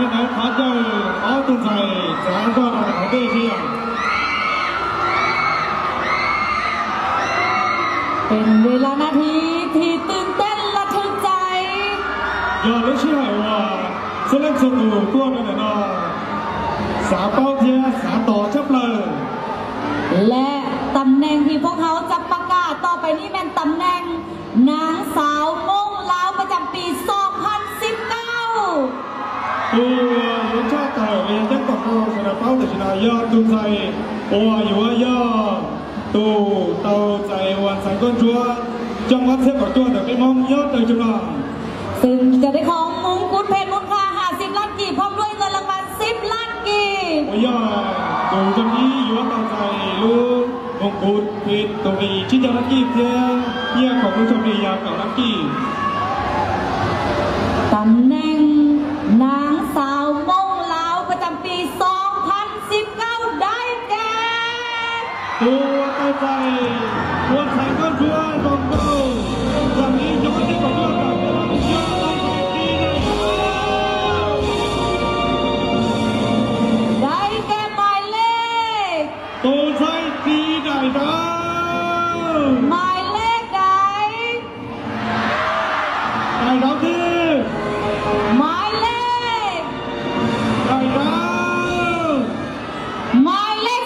原来他叫敖东在咱这的好对象。เป็นเวลานาทีที่ตื่นเต้นระทึกใจ有人去海哇，这人走路过的人啊，撒包天撒倒chấp lời。และตำแหน่งที่พวกเขาจะประกาศต่อไปนี้เป็นตำแหน่งนางสาวมงลาวประจำปี 2019ตัวรสชาติแต่เรียนจะต้องเอาสนามเป้าแต่ชนะยอดจุนใจโอ้ยว่ายอดตัวเตาใจวันสังก้นชัวจังหวัดเทพกับตัวแต่ไม่มองยอดเลยจุฬาซึ่งจะได้ของมงกุฎเพชรมูลค่า50 ล้านกีบพร้อมด้วยเงินรางวัล10 ล้านกีบโอ้ยตัวจำนี้อยู่ว่าเตาใจรู้มงกุฎเพชรตัวมีชิ้นยาลักกี้เพียงเยี่ยของผู้ชมดียาเก่าลักกี้ตำแหน่งนางสาวมงลาวประจำปี 2019 ได้แก่ตัวเตาใจวันสังก้นชัวตรงตัวจำนี้ยอดที่ของตัวเรายอดเตาใจดีเลยได้แก่หมายเลขตัวใจดีได้ดาวหมายเลขใดได้ดาวที่หมายเลขได้ดาวหมายเลข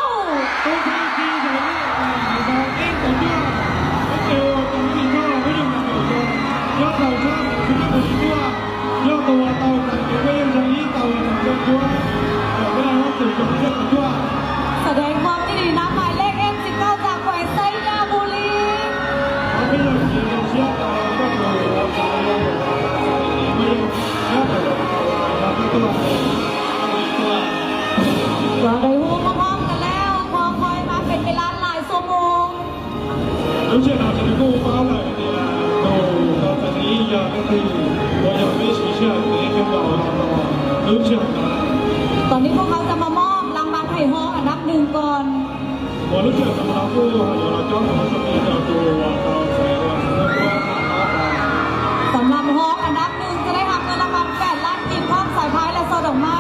19ตัวใจดีได้ดาวเองตัวเดียวโอเคตรงนี้ก็ไม่ยังมาตัวยอดเราชอบคุณผู้ชมตัวยอดตัวเตาใจไม่ยังจะนี้เตาจะตัวแต่ไม่ได้ว่าตื่นตัวเชื่อตัวแสดงความยินดีนะหมายเลข M19 จากแขวงไซยาบุรีไม่ยังเชื่อเชื่อเตาก็ตัวใจไม่ยังเชื่อตัวเราก็ตัวก็ได้หูพร้อมกันแล้วพอคอยมาเป็นเวลาหลายชั่วโมงรู้เชื่อเราจะได้กู้ฟ้าเลยเนี่ยเราจะนี้ยังก็คือเรายังไม่ชี้เชื่อในเรื่องเรารู้เชื่อตอนนี้พวกเขาจะมามอบรางวัลไห่ฮ้องอันดับ1ก่อน我รู้เชื่อสำหรับผู้อยู่เราจ้องเราจะมีเราตัวเราใส่เราใส่ตัวสำหรับฮ้องอันดับ1จะได้รับเงินรางวัล8 ล้านกีบพร้อมสายพายและโซดอกไม้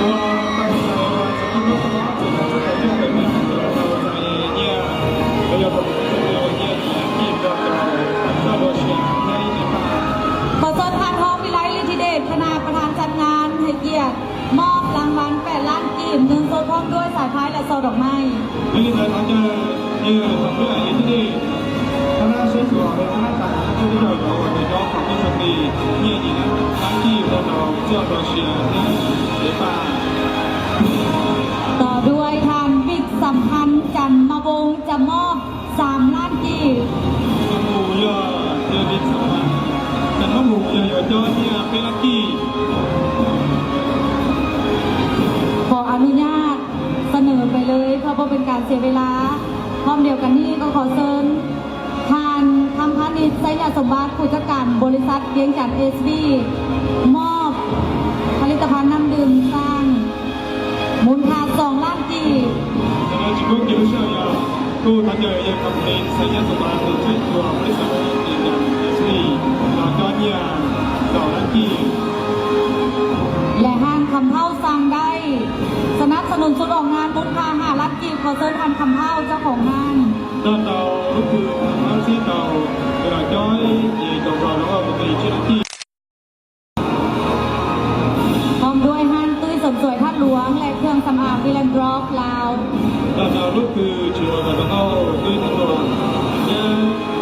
ตัวตั้งใจว่าจะต้องรู้ว่าจะต้องจะต้องเป็นแบบเราใจเนี่ยเราจะต้องเราเนี่ยที่เราจะเราเชื่อในนี้มาขอเชิญท่านทองวิไลฤทธิเดชคณะประธานจัดงานให้เกียรติมอบรางวัล8 ล้านกีบเงินสดพร้อมด้วยสายพายและโซดอกไม้นี่เลยเราจะทำด้วยอะไรที่คณะเชิญชวนคณะต่างๆที่เราอยู่ในย้อนของผู้ชมดีเนี่ยนี่นะทั้งที่เราเชื่อเราเชื่อเนี่ยเดี๋ยวป้าต่อด้วยทางบิ๊กสัมพันธ์จันมวงศ์จะมอบ3 ล้านกีบสมุยเจอบิ๊กสัมพันธ์จันมวงศ์จะอยู่จอเนี่ยเป็นลักกี้ขออนุญาตเสนอไปเลยเพราะว่าเป็นการเสียเวลาพร้อมเดียวกันนี้ก็ขอเชิญทานคำพาณิชย์ไซยาสมบัติผู้จัดการบริษัทเวียงจันทร์SBมอบผลิตภัณฑ์น้ำดื่มสร้างมูลค่า2 ล้านกีบ지금기록시야또다녀야컴퍼니사이아소마트최초브리스번인장SB 라가니아2 ล้านกีบและห้างคำเฮ้าสั่งได้สนับสนุนสุดออกงานมูลค่า5 ล้านกีบขอเชิญท่านคำเฮ้าเจ้าของห้างด้านเราก็คือทางที่เราเวลาจ้อยที่ตรงเราแล้วก็เป็นชื่อที่พร้อมด้วยห้างตุ้ยสมสวยท่าหลวงและเครื่องสำอางวิลเลนดรอฟลาวด้านเราก็คือชื่อว่าเราก็ตุ้ยท่าหลวงเนี่ย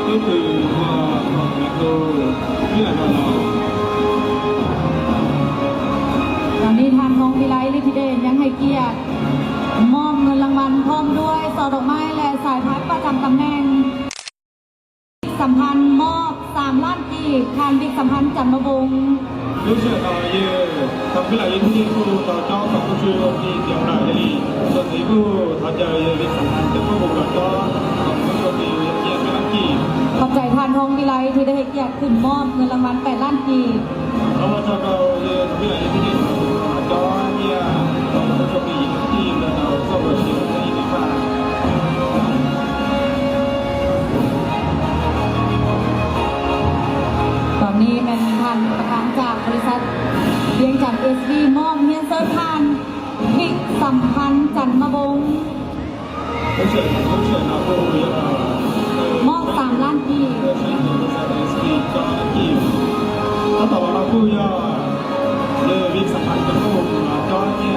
ก็คือว่าของแมคโครนี่แหละเราตอนนี้ทางทองวิไลฤทธิเดชยังให้เกียรติมอบเงินรางวัลพร้อมด้วยซอดอกไม้และสายพัดประจำตำแหน่งสัมพันธ์มอบ3 ล้านกีบทางบิ๊กสัมพันธ์จันทวงศ์รู้สึกเราเยอะทำให้เราที่ผู้ต่อเจ้าของผู้ช่วยที่เดียวได้ดีส่วนที่ผู้ทำใจบิ๊กสัมพันธ์จะผู้บุกหลักก็ของผู้ช่วยที่เยอะล้านกีบขอบใจทานทองวิไลที่ได้ให้เกียรติขึ้นมอบเงินรางวัล8 ล้านกีบเราจะเราเยอะทำให้เราที่ต่อเนี่ยของผู้ช่วยที่เราส่งมาเชียร์ในนี้มาตอนนี้เป็นท่านประธานจากบริษัท SB มอบเฮียนเซิร์ทานบิ๊กสัมพันธ์จันทบงศ์มอบ3 ล้านกีบ 他到了不要วิกสัมพันธ์กับลูกจอเนีย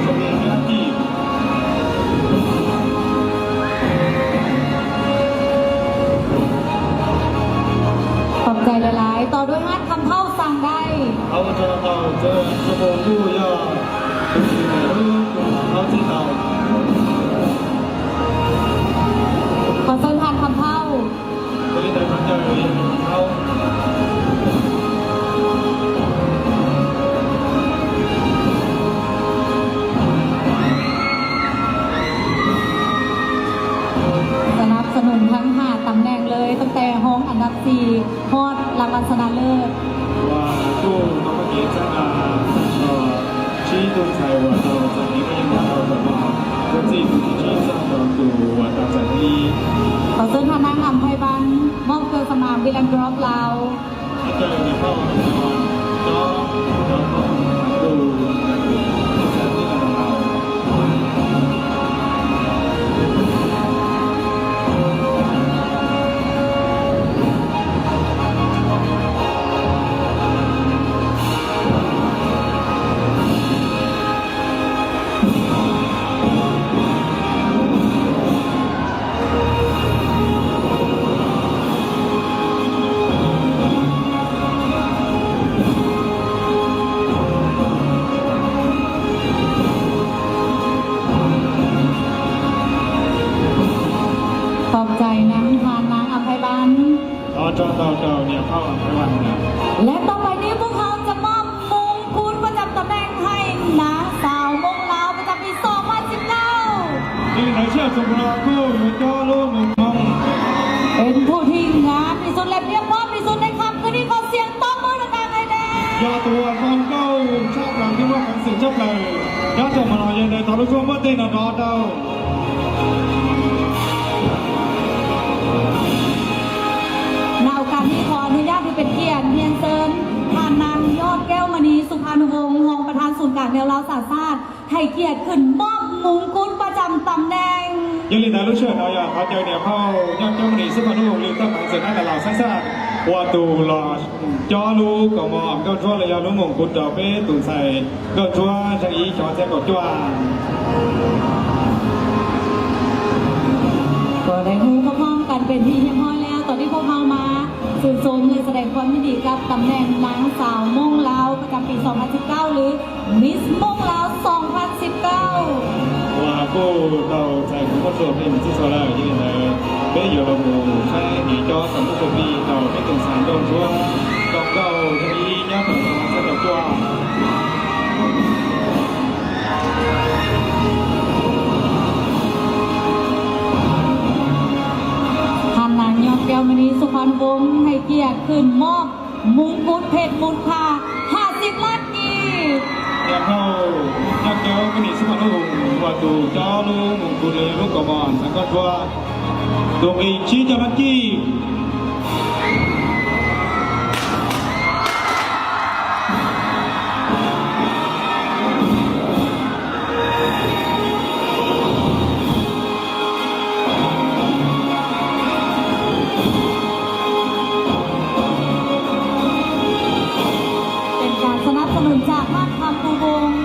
สเปนยันดี ขอบใจหลายๆต่อด้วยฮัทคำเท่าสั่งได้ เอาจะ到这这个路要เอาที่เรา ขอเชิญทานคำเท่า ไม่ได้ทำใจเขา สนับสนุนทั้ง5 ตำแหน่งเลยตั้งแต่ห้องอันดับ4ฮอดรางวัลชนะเลิศ ว่าตู้น้องเมื่อกี้จะชี้ตุ้งใส่ว่าเราจะนี้ก็ยังเราจะมาก็จีบชี้จะเราดูว่าเราจะนี้ ขอเชิญทานนางอำไพบันมอบเครื่องสมามวิลันดรอปลาว เจอในห้องก็ดูแค่ที่เรา ขอบใจน้ำทานนางอำไพบัน จอเราเนี่ยเข้าไปวันนะ และต่อไปนี้พวกเขาจะมอบมงกุฎประจำตำแหน่งให้นางสาวมงลาวประจำปี 2019 นี่ไหนเชื่อสมราคู่อยู่จอลูกหนุ่มมอง เป็นผู้ที่งามที่สุดและเพียงพร้อมที่สุดในคำคืนนี้ขอเสียงตบมือดังๆให้แน่ ยอตัวคนเก้าชอบหลังที่ว่ากันสิ่งชอบเลยยอจะมาลอยในตอนรู้ว่าเต้นรอเดา ในโอกาสนี้ขออนุญาตที่เป็นเกียรติเรียนเชิญท่านนางยอดแก้วมณีสุภานุวงศ์รองประธานศูนย์การแนวเราศาสตร์ศาสตร์ให้เกียรติขึ้นมอบมงกุฎประจำตำแหน่ง ยังเรียนได้รู้เชื่อเราอย่างเขาเจอเนี่ยเข้ายอดเจ้าหนี้ซึ่งมันรู้เรื่องต้องการเสร็จให้แต่เราสั้นๆว่าตูรอจอลูกก็มองก็ช่วยระยะรู้มงกุฎดอกเป้ตูใส่ก็ช่วยทางอีจอแจ้งก็ช่วย ก็ได้รู้พร้อมๆกันเป็นที่เรียบร้อยแล้วตอนที่พวกเรามาสื่อชมเลยแสดงความยินดีกับตำแหน่งนางสาวมงลาวประจำปี 2019 หรือมิสมงลาว 2019 ว่ากูเราใช้คุณก็ส่วนเป็นที่สุดแล้วยังไงเป้อยู่เราหมู่ใช้หนีจอสามทุกปีเราไม่ต้องสารโดนช่วยต้องเก้าทางอีเนี่ยผมจะต้องช่วย ท่านนางยอดแก้วมณีสุพรรณวงศ์ให้เกียรติขึ้นมอบมงกุฎเพชรมูลค่า 50 ล้านกีบ เนี่ยเขาอยากเจอกันอีกสักลูกว่าตูจอลูกมงกุฎเลยลูกกบอลแล้วก็ช่วยตรงอีชี้จระเข้เป็นการสนับสนุนจากท่านคำปูวงศ์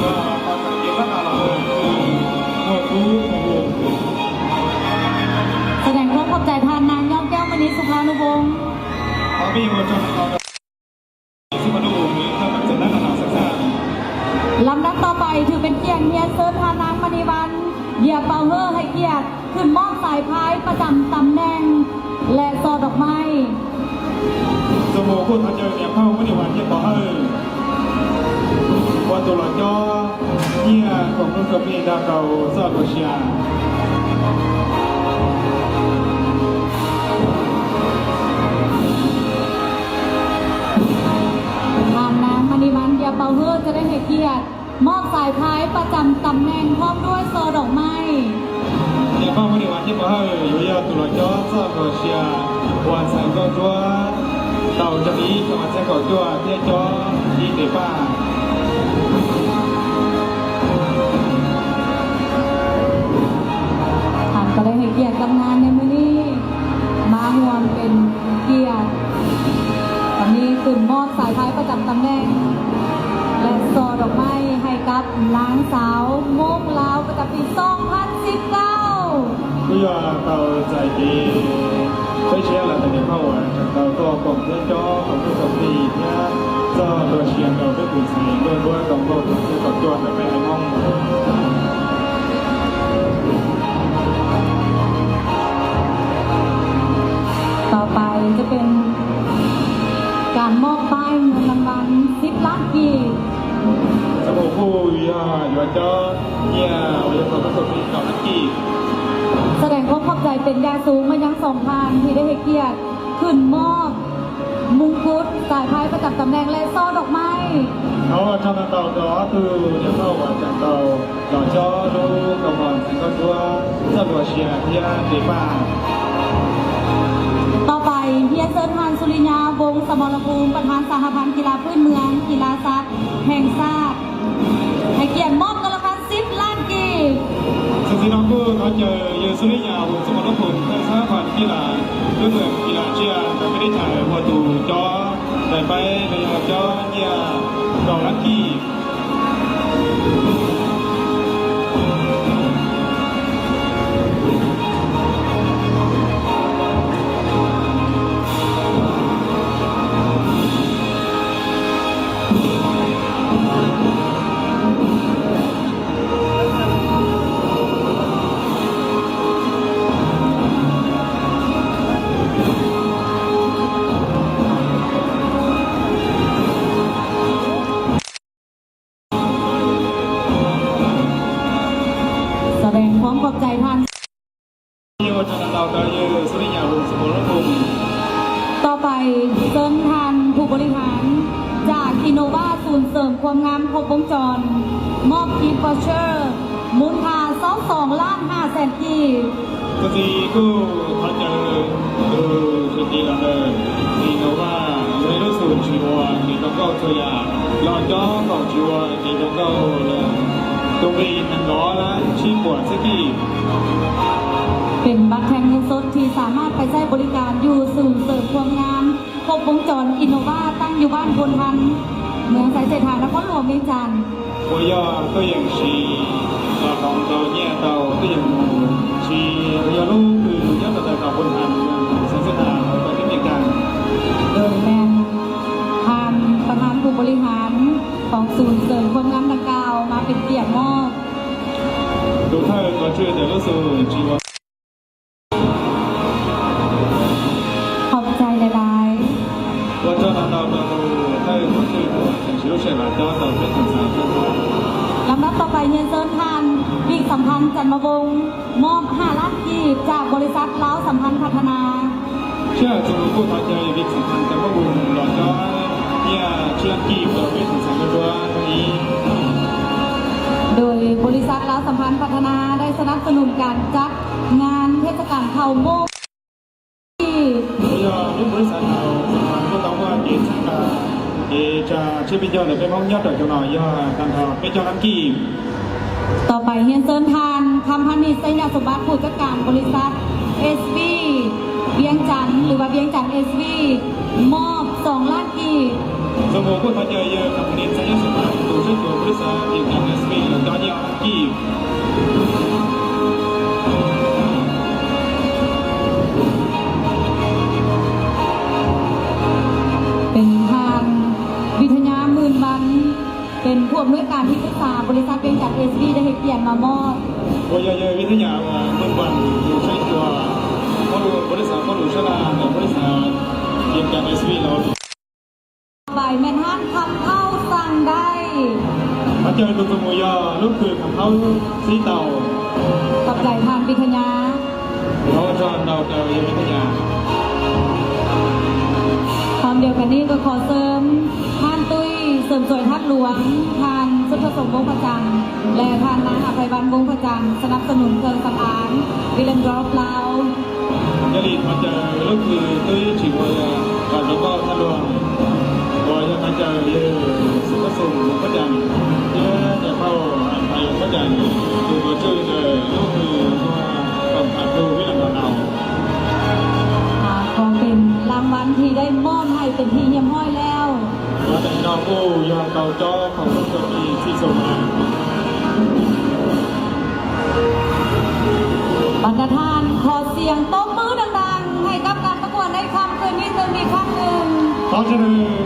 ก็ตอนสังเกตว่าเราหมดรู้โอ้โห แสดงความขอบใจท่านนางยอดแก้วมณีสุพรรณวงศ์ เขามีวัวจนเราซึ่งมาดูหรือถ้ามันจะได้ขนาดสักสั้น ลำดับต่อไปถือเป็นเกียรติเมียนเซิร์ทานางมณีวันเหยียบเป่าเฮอให้เกียรติขึ้นมอบสายพายประจำตำแหน่ง และซอดอกไม้ สมองผู้ทันเจอเนี่ยเข้าไม่ได้วันที่บอกว่าตัวละจอเนี่ยของรุ่นกับพี่ดาวเก่าซาโดเชีย ท่านนางมณีวันเหยียบเป่าเฮอจะได้ให้เกียรติมอบสายพายประจำตำแหน่งพร้อมด้วยซอดอกไม้ เนี่ยเข้าไม่ได้วันที่บอกอยู่ยาตัวละจอซาโดเชียวันสังก็ตัวเต่าจะมีกับมันจะก่อตัวเที่ยจอที่เดป้า จัดงานในมื้อนี้มาร่วมเป็นเกียรติตอนนี้ขึ้นมอบสายพายประจำตำแหน่งและซอดอกไม้ให้กับนางสาวโมกลาวประจำปี 2019 bây giờ tàu giải thì phải chia là thành phố à tàu to còn cái cho còn cái công ty nhá do đồ chiên đầu cái củ xì đôi đôi còn một cái còn chuột là phải mong ต่อไปจะเป็นการมอบป้ายเงินรางวัล10 ล้านกีบ สมุผู้ยาอยู่cho nhà bây giờ còn có công ty搞นักกี แสดงความขอบใจเป็นอย่างสูงมายังสองทานที่ได้ให้เกียรติขึ้นมอบมงกุฎสายพายประจำตำแหน่งและซ่อดอกไม้ Nó trong tàu đó từ những tàu ở trạng tàu đỏ cho đô cầm hòn thành con vua rất là xìa thia để bà ต่อไปเฮียเซินฮานสุริยาวงศ์สมรภูมิประธานสหพันธ์กีฬาพื้นเมืองกีฬาซัดแห่งชาติให้เกียรติมอบเงินรางวัล10 ล้านกีบ Thực sự nó cứ nó chờ giờ xử lý nhà vùng sông Đông Phùng theo xã phận như là đối tượng kỳ là chia và cái đi trả vào tù cho để bay để cho nhà đỏ lắc kỳ แสดงความขอบใจท่าน như cho tàu đó như xử lý nhà vùng sông Đông Phùng ต่อไปเซินทานผู้บริหารจากอินโนวาศูนย์เสริมความงามครบวงจร มอบกิฟต์วอเชอร์มูลค่า22 ล้าน 5 แสนกีบ cái gì cứ họ chờ từ sự kỳ là đời thì nó va lấy nó sườn chiều thì nó có chơi à lo cho còn chiều thì nó có là công ty mình đó là chi của sẽ kỳ เป็นบัตรแทนเงินสดที่สามารถไปใช้บริการอยู่ศูนย์เสริมความงามครบวงจรอินโนวาตั้งอยู่บ้านพลทันเมืองสายเศรษฐานครหลวงเวียงจันทร์ bây giờ tôiยังchỉ là còn tàu nhẹ tàu tôiยังchỉ bây giờ lúc từ nhất là tàu quân hàm sẽ sẽ là ở cái miền Nam โดยแมนทานประธานผู้บริหารของศูนย์เสริมความงามดังกล่าวมาเป็นเกียรติมอบ đủ thời có chuyện để nó sửa chỉว่า ขอบใจหลาย ว่าเจ้าตาวเราถ้าcó chuyện của thành phố sẽ là cho tàuเป็นสาย ๆลำดับต่อไปเฮียเซินทานวิกสัมพันธ์จันทร์วงศ์มอบ 5 ล้านกีบจากบริษัทล้าวสัมพันธ์พัฒนา เชื่อจะรู้ผู้ท้าใจวิกสำคัญแต่ว่าบุญหล่อจ้อเนี่ยเชื่อกีบเราไม่ถึงสายกันด้วยตรงนี้ โดยบริษัทล้าวสัมพันธ์พัฒนาได้สนับสนุนการจัดงานเทศกาลเผาโมกที่ bây giờ những bữa sáng nào sản phẩm của tàu qua kiến sang là để cho chưa bây giờ là cái mong nhất ở chỗ nào do tạm thờiไม่cho đăng ký ต่อไปเฮียเซินทานคำพันธ์นิสัยยาสมบัติผู้จัดการบริษัท SV เวียงจันทร์หรือว่าเวียงจันทร์ SV มอบ 2 ล้านกีบ สมมติผู้ท้าใจเยอะกับนิสัยสมบัติตัวช่วยตัวบริษัทอีกอันนึงสปีดแล้วก็ยาวđăng ký เป็นทานวิทยาหมื่นวันเป็นผู้อำนวยการที่ปรึกษาบริษัทเวียงจันทร์ SV ได้ให้เกียรติมามอบ ว่าเยอะๆวิทยาว่าเมื่อวันตัวช่วยตัวบริษัทก็รู้ชนะแต่บริษัทเกี่ยวกับ SV เรา บ่ายแมนฮันคำเข้าสั่งได้ มาเจอตัวสมุยลูกคือของเขาสีเต่า กับใจทานวิทยา เขาจอนเราเจอยังวิทยา ความเดียวกันนี้ก็ขอเสริมทานตุ้ยเสริมสวยทัดหลวงทานสุทธสมวงศ์ประจันทร์และทานนางอภัยวันวงศ์ประจันทร์สนับสนุนเครื่องสำอางวิลเลนดรอฟลาว gia đình mà chờ lúc thì tôi chỉ ngồi và nó có than luồng rồi cho ta chờ sự có sùng có dàn chứ để bao phải có dàn từ bữa trưa lúc thì còn phạt đồ với làm nào เป็นที่เยี่ยมห้อยแล้ว ว่าแต่น้องผู้ยอมเกาจ้อของผู้โชคดีที่ส่งมา บรรดาท่านขอเสียงตบมือดังๆ ให้กับการประกวดในค่ำคืนนี้อีกครั้งหนึ่ง ตอนนี้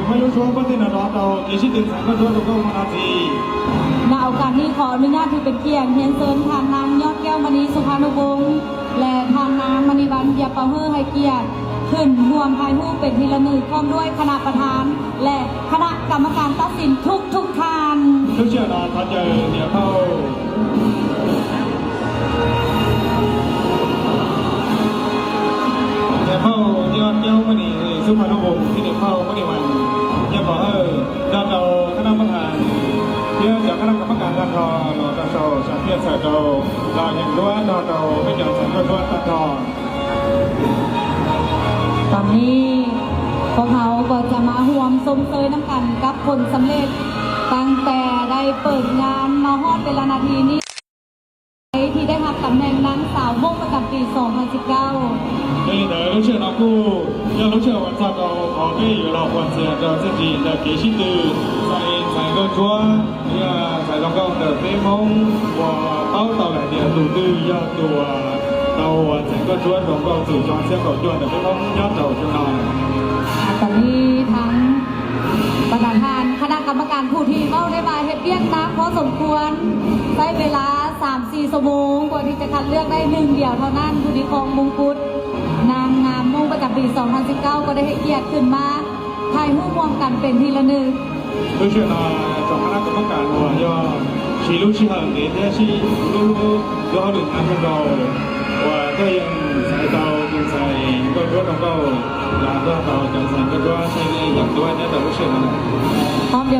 ไม่รู้ช่วงประเทศไหนเรากี่ชิ้นถึง3ก็ช่วยตัวก็มานาที ณโอกาสนี้ขออนุญาตที่เป็นเกียรติเรียนเชิญทานนางยอดแก้วมณีสุภานุวงศ์และทานนางมณีวันยาปะเฮอให้เกียรติขึ้นร่วมถ่ายรูปเป็นทีละหนึ่งพร้อมด้วยคณะประธาน และคณะกรรมการตัดสินทุกท่าน ทุกเชื่อนะท่านจะเดี๋ยวเข้ายอดเย้ามันนี่สุภาพบุรุษที่เด็กเข้าไม่ได้วันยังบอกเราคณะประธานเพื่อจากคณะกรรมการการรอเราชาเพียรใส่เราอย่างด้วยเราไม่ยอมสั่งก็ด้วยตัดรอ ตอนนี้พวกเขาก็จะมาห่วมสมเสยน้ำกันกับผลสำเร็จตั้งแต่ได้เปิดงานมาฮอดเวลานาทีนี้ที่ได้รับตำแหน่งนางสาววงประจำปี 2019 对的，而且那个要而且晚上到旁边有老伙计到自己的给心的在个桌呀，在那个的飞蒙我包到来的独立要多到我整个桌中个组装香港桌的飞蒙要走就来。ตอนนี้ทั้งประธานคณะกรรมการผู้ที่เข้าได้มาเฮ็ดเวียกนะพอสมควรใช้เวลา 3-4 ชั่วโมงกว่าที่จะคัดเลือกได้หนึ่งเดียวเท่านั้นผู้ที่ครองมงกุฎนางงามมุ่งประจำปี 2019 ก็ได้ให้เกียรติขึ้นมาถ่ายรูปรวมกันเป็นทีละหนึ่ง 而且呢，从那个么干我要记录起来，那天是都好多难看到，我这样才到现在个桌能够拿到到讲三个桌，现在养多一点都不是了。พร้อมเดียว